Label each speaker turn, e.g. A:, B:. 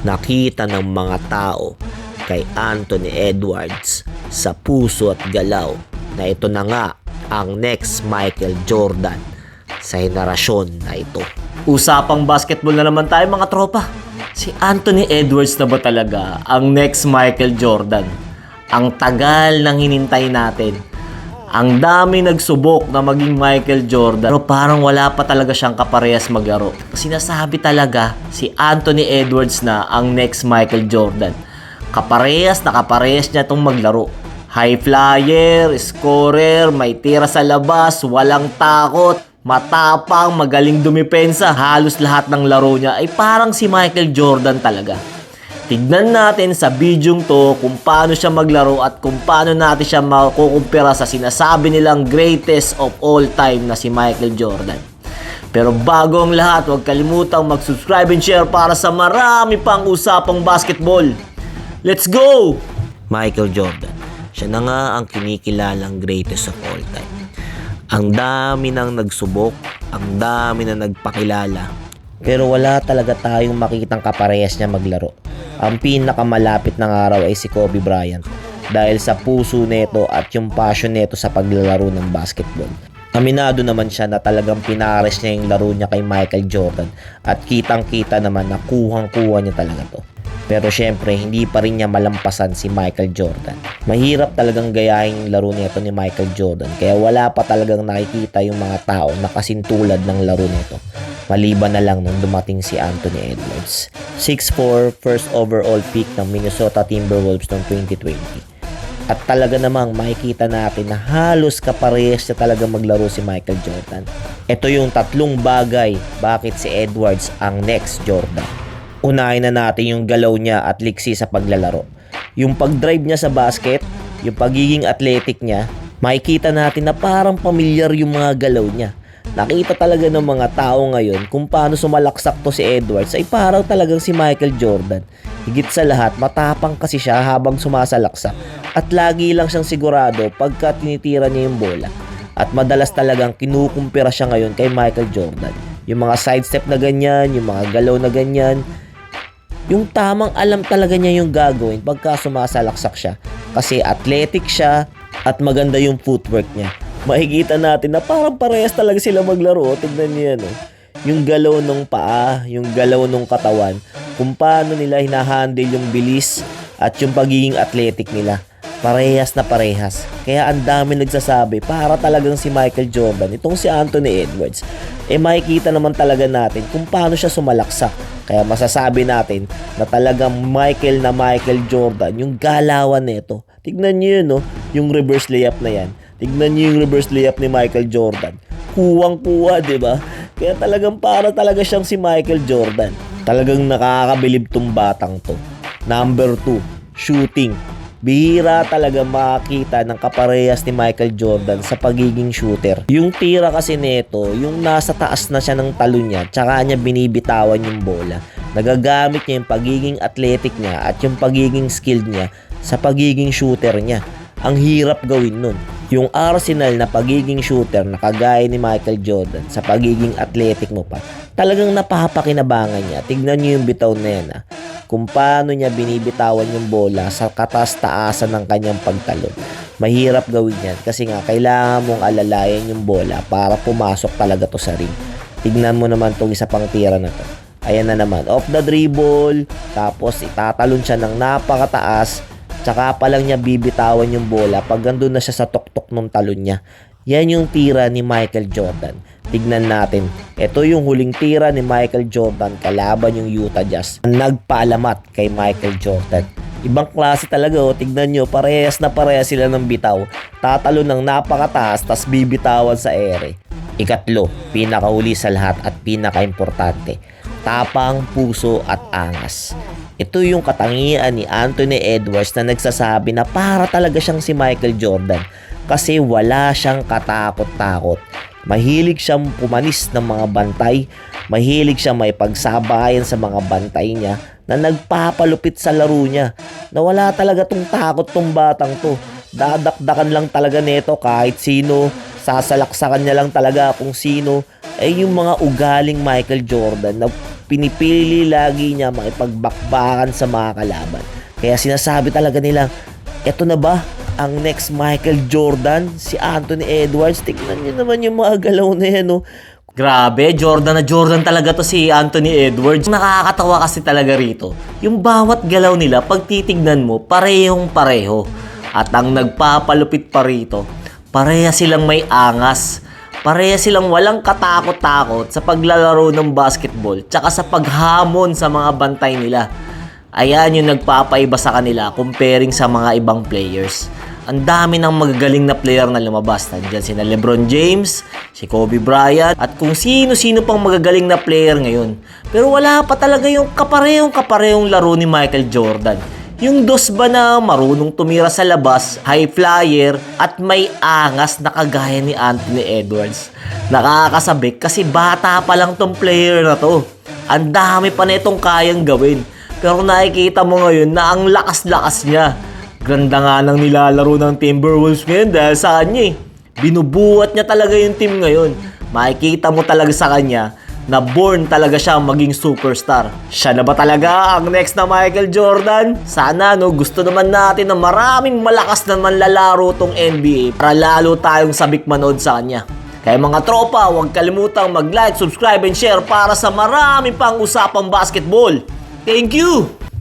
A: nakita ng mga tao kay Anthony Edwards sa puso at galaw na ito na nga ang next Michael Jordan sa henerasyon na ito. Usapang basketball na naman tayo mga tropa. Si Anthony Edwards na ba talaga ang next Michael Jordan? Ang tagal nang hinintay natin. Ang dami nagsubok na maging Michael Jordan, pero parang wala pa talaga siyang kaparehas maglaro. Sinasabi talaga si Anthony Edwards na ang next Michael Jordan. Kaparehas niya itong maglaro. High flyer, scorer, may tira sa labas, walang takot, matapang, magaling dumipensa. Halos lahat ng laro niya ay parang si Michael Jordan talaga. Tignan natin sa bidyong to kung paano siya maglaro at kung paano natin siya makukumpira sa sinasabi nilang greatest of all time na si Michael Jordan. Pero bago ang lahat, huwag kalimutang mag-subscribe and share para sa marami pang usapang basketball. Let's go! Michael Jordan, siya na nga ang kinikilalang greatest of all time. Ang dami nang nagsubok, ang dami na nagpakilala, pero wala talaga tayong makitang kaparehas niya maglaro. Ang pinakamalapit ng araw ay si Kobe Bryant dahil sa puso nito at yung passion nito sa paglalaro ng basketball. Aminado naman siya na talagang pinares niya yung laro niya kay Michael Jordan at kitang-kita naman na kuhang-kuha niya talaga to. Pero syempre, hindi pa rin niya malampasan si Michael Jordan. Mahirap talagang gayahin yung laro nito ni Michael Jordan kaya wala pa talagang nakikita yung mga tao na kasintulad ng laro nito. Maliban na lang nung dumating si Anthony Edwards. 6'4", first overall pick ng Minnesota Timberwolves noong 2020. At talaga namang makikita natin na halos kaparehas na talaga maglaro si Michael Jordan. Ito yung tatlong bagay bakit si Edwards ang next Jordan. Unahin na natin yung galaw niya at liksi sa paglalaro. Yung pag-drive niya sa basket, yung pagiging athletic niya, makikita natin na parang pamilyar yung mga galaw niya. Nakita talaga ng mga tao ngayon kung paano sumalaksak to si Edwards ay parang talagang si Michael Jordan. Higit sa lahat, matapang kasi siya habang sumasalaksak at lagi lang siyang sigurado pagka tinitira niya yung bola. At madalas talagang kinukumpira siya ngayon kay Michael Jordan. Yung mga sidestep na ganyan, yung mga galaw na ganyan, yung tamang alam talaga niya yung gagawin pagka sumasalaksak siya. Kasi athletic siya at maganda yung footwork niya. Makikita natin na parang parehas talaga sila maglaro. Tignan niyo yan. Yung galaw ng paa, yung galaw ng katawan, kung paano nila hinahandle yung bilis at yung pagiging athletic nila. Parehas na parehas. Kaya ang dami nagsasabi, para talagang si Michael Jordan, itong si Anthony Edwards. Makikita naman talaga natin kung paano siya sumalaksak. Kaya masasabi natin na talagang Michael Jordan, yung galawan nito. Tignan niyo yun, yung reverse layup na yan. Tignan niyo yung reverse layup ni Michael Jordan. Kuwang-kuwa, di ba? Kaya talagang para talaga siyang si Michael Jordan. Talagang nakakabilib tong batang to. Number 2, shooting. Bihira talaga makakita ng kaparehas ni Michael Jordan sa pagiging shooter. Yung tira kasi nito, yung nasa taas na siya ng talon niya, tsaka niya binibitawan yung bola. Nagagamit niya yung pagiging athletic niya at yung pagiging skilled niya sa pagiging shooter niya. Ang hirap gawin nun. Yung arsenal na pagiging shooter na kagaya ni Michael Jordan sa pagiging athletic mo pa, talagang napapakinabangan niya. Tignan niyo yung bitaw na yan, kung paano niya binibitawan yung bola sa katas-taasan ng kanyang pagtalon. Mahirap gawin yan kasi nga kailangan mong alalayan yung bola para pumasok talaga to sa ring. Tignan mo naman tong isa pang tira na to. Ayan na naman, off the dribble, tapos itatalon siya ng napakataas. Tsaka pa lang niya bibitawan yung bola pag gandun na siya sa tuktok ng talon niya. Yan yung tira ni Michael Jordan. Tignan natin. Ito yung huling tira ni Michael Jordan kalaban yung Utah Jazz. Nagpaalamat kay Michael Jordan. Ibang klase talaga. Tignan nyo, parehas na parehas sila ng bitaw. Tatalo ng napakataas tas bibitawan sa ere. Ikatlo, pinakahuli sa lahat at pinakaimportante. Tapang, puso at angas. Ito yung katangian ni Anthony Edwards na nagsasabi na para talaga siyang si Michael Jordan kasi wala siyang katakot-takot. Mahilig siyang pumanis ng mga bantay, mahilig siyang may pagsabayan sa mga bantay niya na nagpapalupit sa laro niya na wala talaga tong takot tong batang to. Dadakdakan lang talaga nito kahit sino, sasalaksakan niya lang talaga kung sino. Yung mga ugaling Michael Jordan na pinipili lagi niya makipagbakbakan sa mga kalaban. Kaya sinasabi talaga nilang, eto na ba ang next Michael Jordan? Si Anthony Edwards. Tignan niyo naman yung mga galaw na yan, no? Grabe, Jordan na Jordan talaga to si Anthony Edwards. Nakakatawa kasi talaga rito. Yung bawat galaw nila, pag titignan mo, parehong pareho. At ang nagpapalupit pa rito, pareha silang may angas. Pareha silang walang katakot-takot sa paglalaro ng basketball tsaka sa paghamon sa mga bantay nila. Ayan yung nagpapaiba sa kanila comparing sa mga ibang players. Ang dami ng magagaling na player na lumabas. Nandiyan sina LeBron James, si Kobe Bryant, at kung sino-sino pang magagaling na player ngayon. Pero wala pa talaga yung kaparehong laro ni Michael Jordan. Yung dos ba na marunong tumira sa labas, high flyer, at may angas na kagaya ni Anthony Edwards. Nakakasabik kasi bata pa lang tong player na to. Ang dami pa na itong kayang gawin. Pero nakikita mo ngayon na ang lakas-lakas niya. Ganda nga nang nilalaro ng Timberwolves ngayon dahil sa kanya eh. Binubuhat niya talaga yung team ngayon. Makikita mo talaga sa kanya na born talaga siya maging superstar. Siya na ba talaga ang next na Michael Jordan? Sana gusto naman natin na maraming malakas na manlalaro tong NBA para lalo tayong sabik manood sa kanya. Kaya mga tropa, huwag kalimutang mag-like, subscribe and share para sa marami pang usapang basketball. Thank you!